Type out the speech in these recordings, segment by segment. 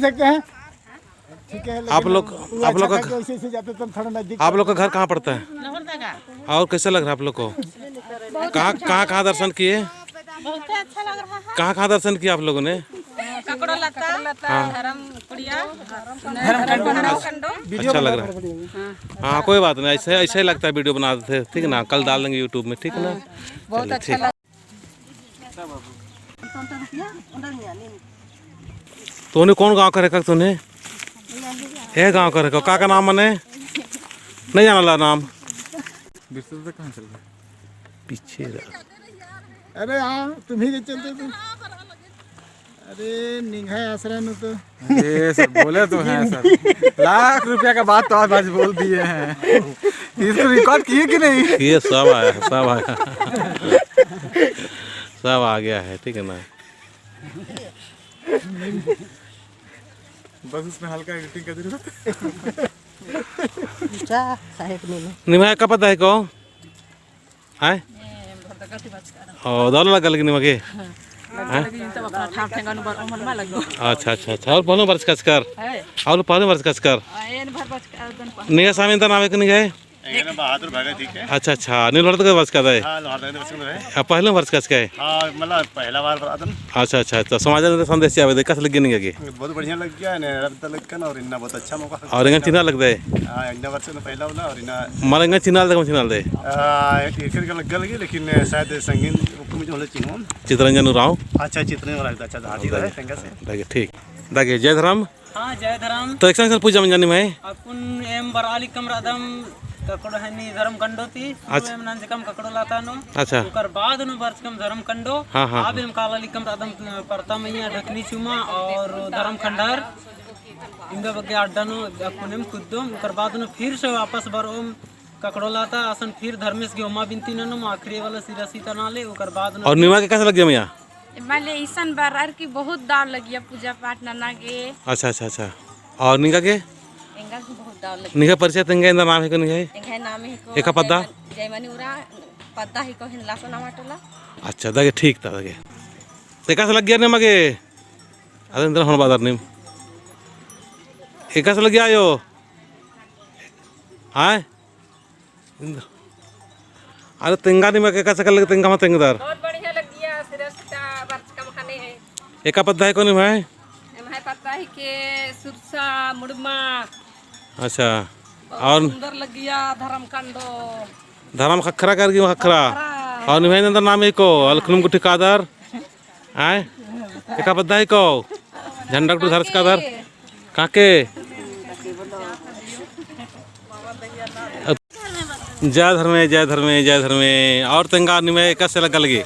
सकते हैं, ठीक है। आप लोग का वैसे से जाते तो थोड़ा नजदीक। आप लोग का घर कहाँ पड़ता है और कैसा लग रहा है आप लोग को? कहाँ दर्शन किए? बहुत अच्छा लग रहा है। कहाँ दर्शन किया आप लोगों ने? ककड़ो लता, धर्म कुड़िया, अच्छा लग रहा है। हाँ कोई बात नहीं, ऐसे ही लगता है वीडियो बनाते थे, ठीक है ना? कल डाल देंगे यूट्यूब में, ठीक है ना? बहुत अच्छा लगा। तूने कौन गांव का रखा? तूने ये गांव का रखा? का नाम मने नहीं जाना ला नाम पीछे। अरे हाँ तुम ही के चलते तो। अरे निघा आश्रय में तो ये सब बोले तो हैं सर, लाख रुपया का बात तो आज बोल दिए हैं। इसको रिकॉर्ड किए कि नहीं? ये सब आया सब आ गया है, ठीक है ना? बस उसमें हल्का एडिटिंग का जरूरत है। निमा का पता है को है ओ दौड़ लगल कि निमगे अच्छा और पहले वर्ष कस कर और पहले वर्ष कस कर निगा सामी त नाम के निगा बहादुर भगत ठीक है। अच्छा नीलवर्त का वर्ष का है? हां लोहार वर्ष में है। पहले वर्ष कस का है? हां मतलब पहला बार बरादन। अच्छा तो समाज में संदेश आवे दे कस लगे नहीं के बहुत बढ़िया लग गया ने रब लग का और इन्ना बहुत अच्छा मौका और इंगा चिन्ह लग दे। हां इन्ना वर्ष में पहला वाला और इन्ना मारे इंगा चिन्ह दे एक का लग गई लेकिन शायद संगीन हुकुम जो चिन्ह चित्ररंजन उराव। अच्छा चित्र लगता अच्छा हाथी है संगा से देखिए ठीक देखिए जय धर्म। हाँ जय धर्म। तो एक संग पूजा में जानी मैं अपन एम बराली कमरादम ककड़ो हनी धर्म कंडो थी एम नंज कम ककड़ो लाता नो। अच्छा ओकर बाद नो वर्ष कम धर्म कंडो। हाँ अब एम कालाली कमरादम परता मैया ढकनी चुमा और धर्म खंडर इंगा बगे अड्डा नो अपन एम खुदो ओकर बाद नो फिर से वापस बरोम ककड़ो लाता आसन फिर धर्मेश के ओमा बिनती नो आखिरी वाला सिरा सीता नाले ओकर बाद नो। और निमा के कैसा लग गया मैया? माले ईसन बार की बहुत दाव लगी पूजा पाठ नना के। अच्छा और निका के एंगा की बहुत दाव लगी। निका परिचय तंगे इंदा नाम है को निका एंगा नाम है को एका पद्दा जयमनी उरा पद्दा ही को हिनला सो नामाटला। अच्छा दगे ठीक था दगे ते कैसा लग गया निमा के? अरे इंद्र होन बादर निम कैसा लग गया यो हाय अरे तेंगा निमा के कैसा लग तेंगा में तेंगदार बहुत बढ़िया लग गया सिरा सीता वर्ष कम खाने है। एका पद्दा है को निम है एम है पत्ता ही के सुरसा मुड़मा। अच्छा और सुंदर लग गया धर्म कंडो धर्म खखरा कर गई खखरा और निभाई अंदर नाम है को अलखनुम गुठी कादर आए एका पद्दा है को झंडा गुठी धर्स कादर काके जय धर्मे और तेंगा निमे कैसे लगा लगी?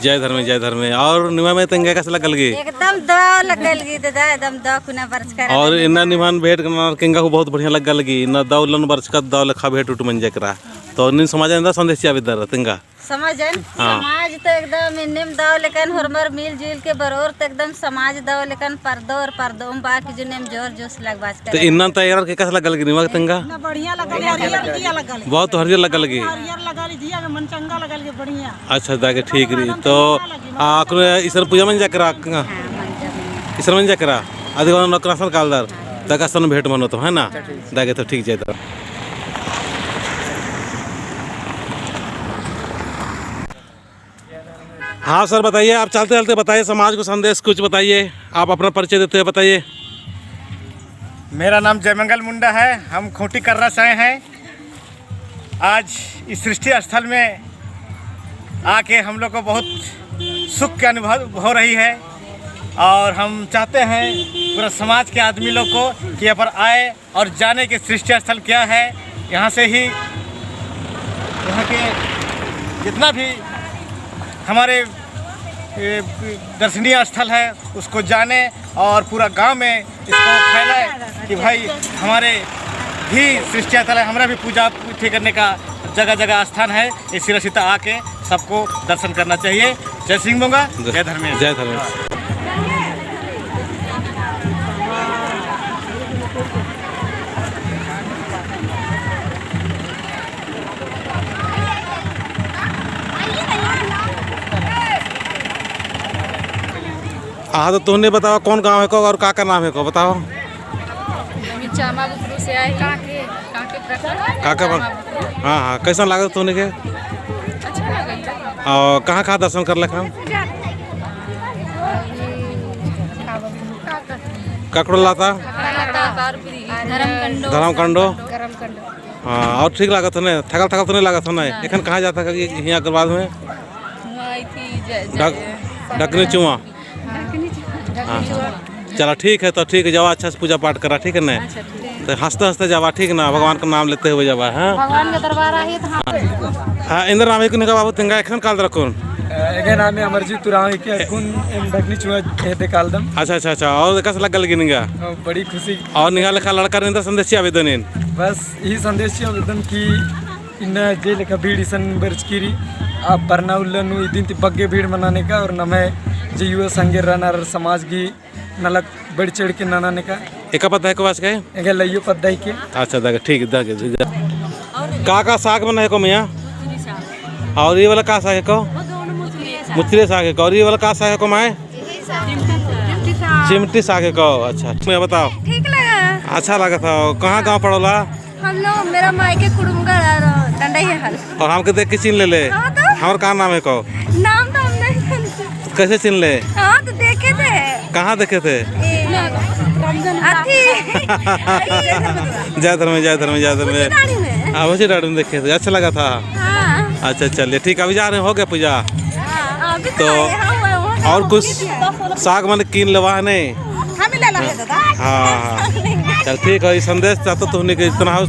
जय धर्मे और निमा में तेंगा कैसे लगा लगी? एकदम दाव लगल गी दादा एकदम दाव कुना वर्ष कर और इन्ना निमान भेंट करना केंगा को बहुत बढ़िया लगा लगी इन्ना दावलन वर्ष का दाव लखा भेंट उठ मन जकरा तो निन समाज अंदर संदेश आवे दर तेंगा समाज तो एकदम इन्नेम दाव लेकिन हरमर मिल जुल के बरोर तो एकदम समाज दाव लेकिन पर्दो और पर्दों बाकी जो नेम जोर जोश लगवास कर। तो इन्ना तैयार के कैसे लगा लगी निमा तेंगा? बढ़िया लगल हरियर दिया लगल बहुत हरियर लगा लगी हरियर लगल दिया के मन चंगा लगल के बढ़िया। अच्छा दाके ठीक रही तो आकुन ईश्वर पूजा मन जकरा ईश्वर मन जकरा आदि नौकरासन कालदार तकासन भेंट मनो तो है ना दाके तो ठीक जाता। हाँ सर बताइए आप चलते चलते बताइए समाज को संदेश कुछ बताइए आप अपना परिचय देते हुए बताइए। मेरा नाम जयमंगल मुंडा है। हम खूंटी कर्रा से आए हैं। आज इस सृष्टि स्थल में आके हम लोग को बहुत सुख के अनुभव हो रही है और हम चाहते हैं पूरा समाज के आदमी लोग को कि यहाँ पर आए और जाने के सृष्टि स्थल क्या है। यहाँ से ही यहाँ के जितना भी हमारे दर्शनीय स्थल है उसको जाने और पूरा गांव में इसको फैलाए कि भाई हमारे भी सृष्टि स्थल है, हमारा भी पूजा करने का जगह जगह स्थान है। इस सिरा सीता आके सबको दर्शन करना चाहिए। जय सिंह बोंगा जय धर्मेश। जय धर्मेश। हाँ तो तुमने बताओ कौन गांव है को और का नाम है को बताओ। से आई काका हाँ हाँ कैसा लगा तुमने के? और कहाँ कहाँ दर्शन कर लेखा? ककड़ो लाता धर्मकंडो। हाँ और ठीक लगा था नहीं थकल थकल तो नहीं लगा था नहीं। एखन कहाँ जाता यहाँ के बाद में डकनी चुआ। हाँ चलो ठीक है तो ठीक है जावा अच्छा से पूजा पाठ करा ठीक है ना तो हंसते हंसते जावा ठीक ना भगवान का नाम लेते हुए जावा। हाँ भगवान के दरबार आई तो हाँ इंद्र नाम है बाबू तिंगा एखन काल रखून एगे नाम है अमरजीत तुराही के कुन डकनी चुआ हेते कालदम। अच्छा अच्छा अच्छा और कैसा लग गल गिनिंगा? बड़ी खुशी और निगाह लेखा लड़का ने संदेश आवेदन बस यही संदेश आवेदन की इन जे लेखा भीड़ ईसन बरचकीरी आप परना उल्लनु दिन बग्गे भीड़ मनाने का और नमे जे युवा संगे रनर समाज की नलक बढ़ चढ़ के ननाने का एक पता है वास के एगे लइयो पद्दाई के। अच्छा देख ठीक है का साग बना है को मियाँ और ये वाला का साग है को मुचले साग है को और ये वाला का साग है को माए चिमटी साग है को। अच्छा मैं बताओ ठीक लगा अच्छा लगा था। कहाँ गाँव पड़ोला? हम लोग मेरा मायके कुड़ुमगढ़ डंडई है हल। और हमके देख के चिन ले हमारा कहाँ नाम है को? नाम तो हम नहीं कैसे चिन ले? हाँ तो देखे थे। कहाँ देखे थे? जय धर्म जय धर्म जय धर्म। हाँ वैसे डाड़ी में देखे थे अच्छा लगा था। अच्छा चलिए ठीक अभी जा रहे हो गया पूजा तो और कुछ साग मन कीन लेवा नहीं। हाँ चल ठीक है संदेश चाहता तुमने के इतना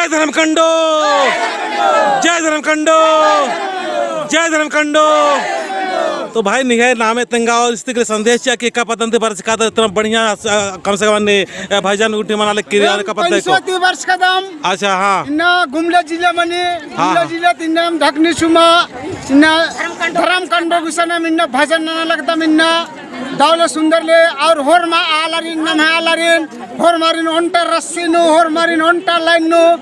धर्मकंडो जय धर्मकंडो जय धर्मकंडो। तो भाई निगाह नाम है तंगा और इस के संदेश चाहिए कि का पतन थे वर्ष का इतना बढ़िया कम से कम ने भाईजान उठी मना ले किरिया का पता है को वर्ष का दाम। अच्छा हाँ इन्ना गुमला जिला मने गुमला जिला तिन्नाम ढकनी सुमा इन्ना धर्मकंडो गुसना मिन्ना भजन ना लगता मिन्ना दावले सुंदर ले और होर मा आलारिन नम है आलारिन होर मारिन ओंटा रस्सी नो होर मारिन ओंटा लाइन नो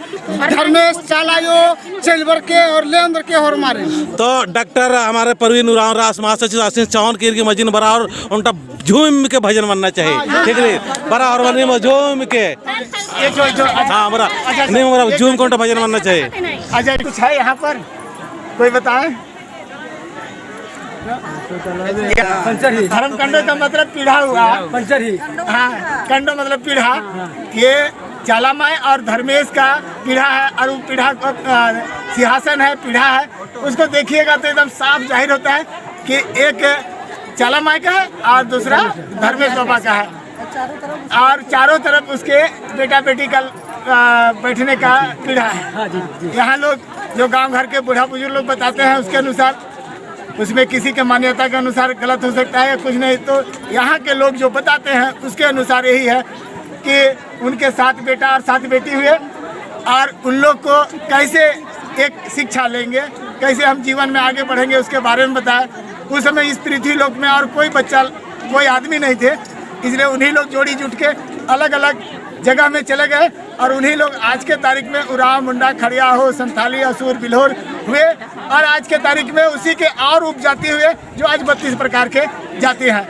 धर्मेश चालायो चेलबर के और लेंदर के होर मारिन। तो डॉक्टर हमारे परवीन उराव रास महासचिव आशीष चौहान की मजीन बरा और उनका झूम के भजन बनना चाहिए ठीक है बरा और बनी में झूम के हाँ बरा नहीं बरा झूम को भजन बनना चाहिए। अच्छा कुछ है यहाँ पर कोई बताए? धर्मकंडो का मतलब पीढ़ा हुआ पंचरी। हाँ कंडो मतलब पीढ़ा ये चालामाई और धर्मेश का पीढ़ा है और वो पीढ़ा सिंहासन है पीढ़ा है उसको देखिएगा तो एकदम साफ जाहिर होता है कि एक चालामाई का है और दूसरा धर्मेश बाबा का है और चारों तरफ उसके बेटा बेटी का बैठने का पीढ़ा है। यहाँ लोग जो गांव घर के बूढ़ा बुजुर्ग लोग बताते हैं उसके अनुसार उसमें किसी के मान्यता के अनुसार गलत हो सकता है या कुछ नहीं तो यहाँ के लोग जो बताते हैं उसके अनुसार यही है कि उनके 7 बेटा और 7 बेटी हुए और उन लोग को कैसे एक शिक्षा लेंगे कैसे हम जीवन में आगे बढ़ेंगे उसके बारे में बताया। उस समय इस पृथ्वी लोक में और कोई बच्चा कोई आदमी नहीं थे इसलिए उन्हीं लोग जोड़ी जुट के अलग अलग जगह में चले गए और उन्हीं लोग आज के तारीख में उराव, मुंडा, खड़िया हो, संथाली, असुर, बिल्होर हुए और आज के तारीख में उसी के और उपजाति हुए जो आज 32 प्रकार के जाति हैं।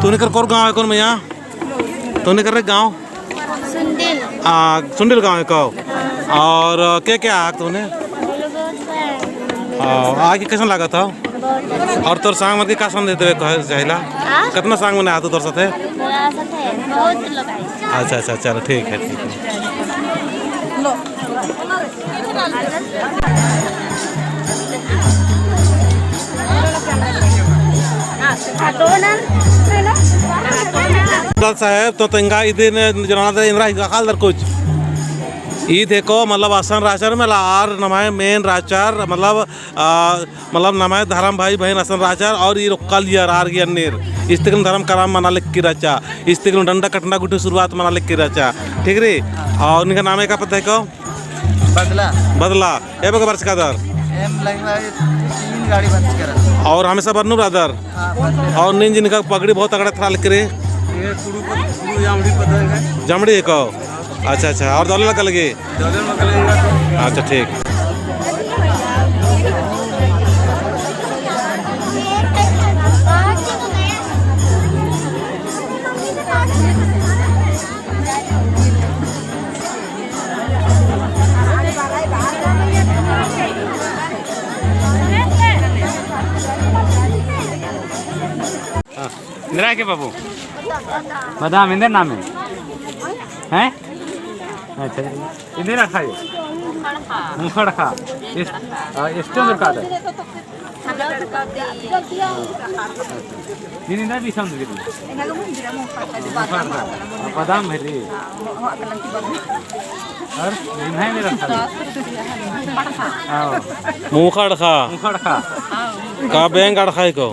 तूने कर गाँव है कौन भैया? तूने कर रहे गाँव सुंडिल गाँव है कहो। और क्या क्या आग तूने आगे कैसा लगा था? और तोर सांग मत का देते हुए चाहिला कितना सांग मैंने आता तोर साथे? अच्छा अच्छा चलो ठीक है ठीक है। साहेब तो तंगा इधर जना इंद्रा खाल दर कुछ ई देखो मतलब आसन राचार में आर नमाय मेन राचार मतलब नमाय धर्म भाई बहन आसन राचार और ये कल यार आर गया नीर इस तक धर्म कराम मना लिख की रचा इस तक डंडा कटना गुटी शुरुआत मना लिख की रचा ठीक रे। और उनका नाम है क्या पता है को? बदला बदला ये बगा बरस का दर गाड़ी और हमेशा बरनू ब्रदर और नींद जिनका पगड़ी बहुत तगड़ा थरा लिख रहे जमड़ी है को। अच्छा अच्छा और दौले लगा लगे अच्छा ठीक। इंदिरा के बाबू बदाम इंदिरा नाम है हैं? अच्छा इंदिरा खाए मुखड़ खा ಎಷ್ಟು ಬೇಕಾದ ನೀನಿಂದ ಬಿ ಸಂದ್ರಿ ಬದಾಮ್ है और है मेरा मुखड़ खा का बेंगड़ खाए को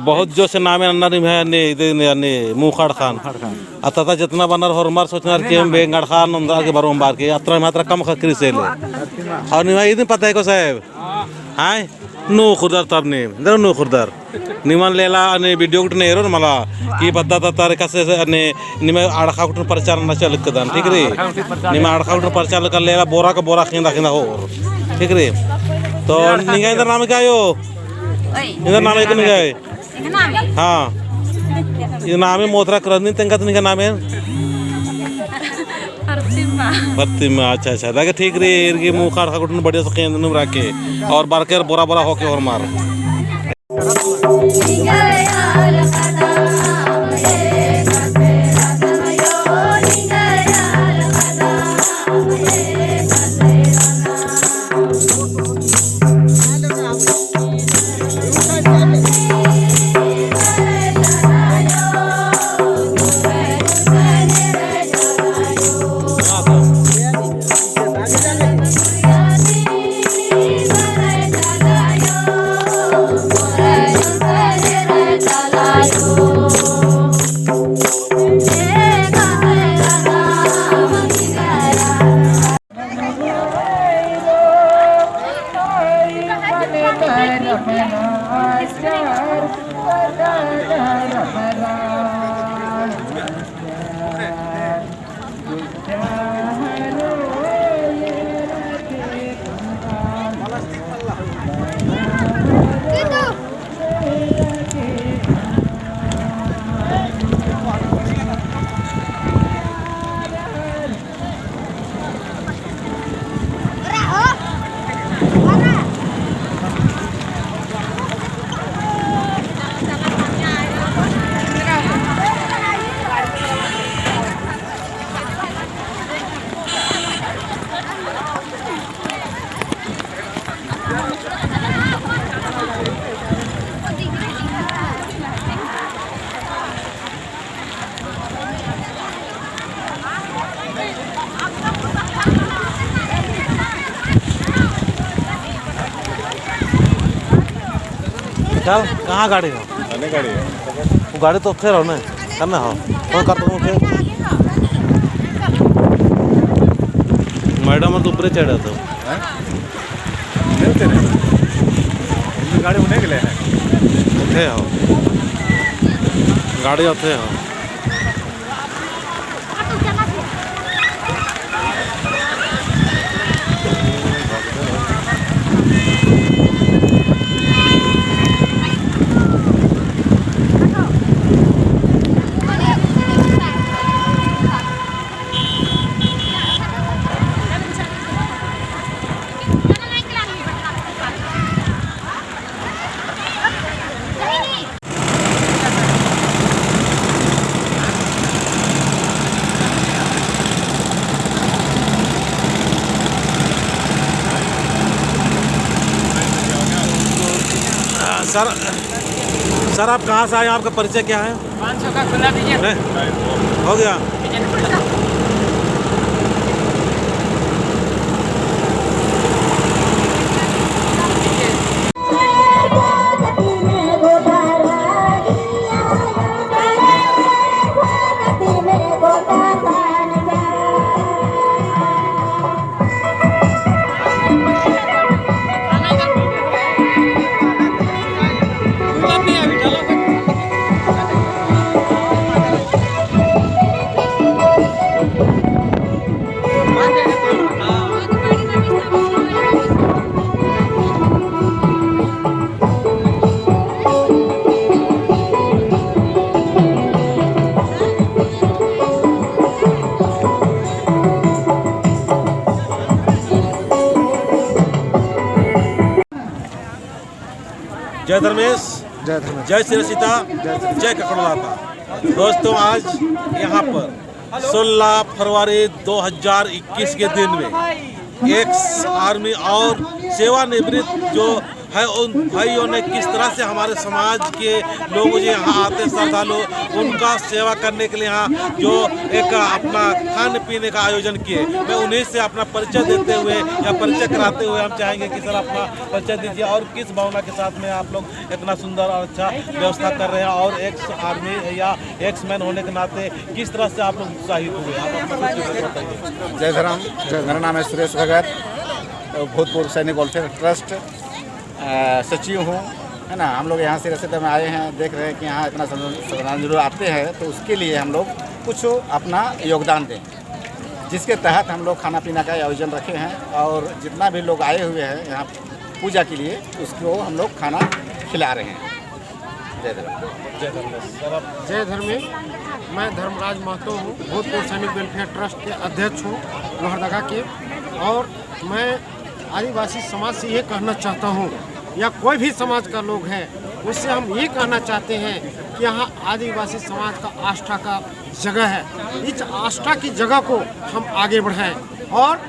बहुत जो से नाम अन्ना है मुखड़ खान अतः जितना बनर हरमार सोचना कि हम बेंगड़ खान अंदर के बार के यात्रा मात्रा कम खकरी से ले और निमा इधर पता है को साहब हाय नो खुरदार तब ने दर नो खुरदार निमन लेला अने वीडियो कुटने एरो मला की पता तारे कसे अने निमे आड़खा कुटन प्रचार न चल कदन ठीक रे निमे आड़खा कुटन प्रचार कर लेला बोरा का बोरा खिंदा खिंदा हो ठीक रे। तो निगा इधर नाम क्या यो इधर नाम है निगा हाँ ये नाम है मोथरा करनी तंगा निगा नाम है प्रतिमा। अच्छा अच्छा लगे ठीक रे इरगी मुंह खाड़ कुटन बढ़िया से केंद्र में रखे और बारकर बोरा बोरा होके और मार चल कहाँ गाड़ी हो? गाड़ी है वो गाड़ी तो फिर हो ना करना हो फोन करता हूँ फिर मैडम तो ऊपर चढ़े तो गाड़ी होने के लिए है उठे हो गाड़ी उठे हो सर आप कहाँ से आए? आपका परिचय क्या है? 500 का खुला दीजिए। हो गया। जय धर्मेश, जय श्री सीता, जय ककड़लाता। दोस्तों आज यहाँ पर 16 फरवरी 2021 के दिन में एक्स आर्मी और सेवानिवृत्त जो है उन भाइयों ने किस तरह से हमारे समाज के लोग जो यहाँ आते श्रद्धालु उनका सेवा करने के लिए यहाँ जो एक अपना खाने पीने का आयोजन किए, मैं उन्हीं से अपना परिचय देते हुए या परिचय कराते हुए हम चाहेंगे कि सर अपना परिचय दीजिए और किस भावना के साथ में आप लोग इतना सुंदर और अच्छा व्यवस्था कर रहे हैं और एक्स आर्मी या एक्स मैन होने के नाते किस तरह से आप लोग उत्साहित हुए? आप अपना परिचय बताइए। जय धर्म, मेरा नाम है सुरेश भगत, भूतपूर्व सैनिक वेलफेयर ट्रस्ट सचिव हूँ, है ना। हम लोग यहाँ से रस्ते में आए हैं, देख रहे हैं कि यहाँ इतना श्रद्धालु आते हैं, तो उसके लिए हम लोग कुछ अपना योगदान दें, जिसके तहत हम लोग खाना पीना का आयोजन रखे हैं और जितना भी लोग आए हुए हैं यहाँ पूजा के लिए उसको हम लोग खाना खिला रहे हैं। जय धर्म। जय धर्मेश, मैं धर्मराज महतो हूँ, भूतपूर्व सैनिक वेलफेयर ट्रस्ट के अध्यक्ष हूँ लोहरदगा के। और मैं आदिवासी समाज से ये कहना चाहता हूँ या कोई भी समाज का लोग है उससे हम ये कहना चाहते हैं कि यहाँ आदिवासी समाज का आस्था का जगह है, इस आस्था की जगह को हम आगे बढ़ाएं। और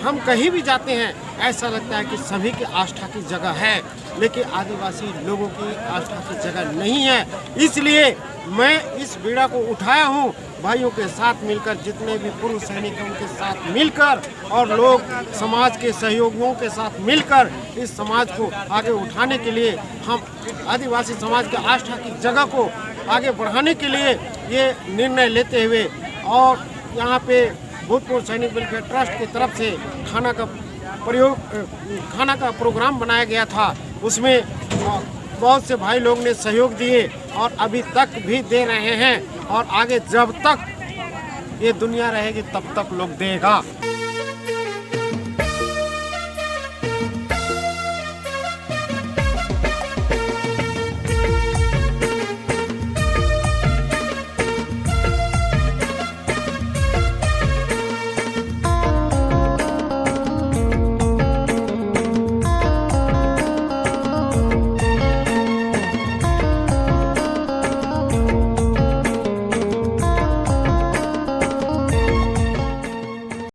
हम कहीं भी जाते हैं ऐसा लगता है कि सभी की आस्था की जगह है, लेकिन आदिवासी लोगों की आस्था की जगह नहीं है। इसलिए मैं इस बीड़ा को उठाया हूँ भाइयों के साथ मिलकर, जितने भी पूर्व सैनिक हैं उनके साथ मिलकर और लोग समाज के सहयोगियों के साथ मिलकर इस समाज को आगे उठाने के लिए हम आदिवासी समाज के आस्था की जगह को आगे बढ़ाने के लिए ये निर्णय लेते हुए और यहाँ पे भूतपूर्व सैनिक वेलफेयर ट्रस्ट की तरफ से खाना का प्रोग्राम बनाया गया था। उसमें बहुत से भाई लोग ने सहयोग दिए और अभी तक भी दे रहे हैं और आगे जब तक ये दुनिया रहेगी तब तक लोग देगा।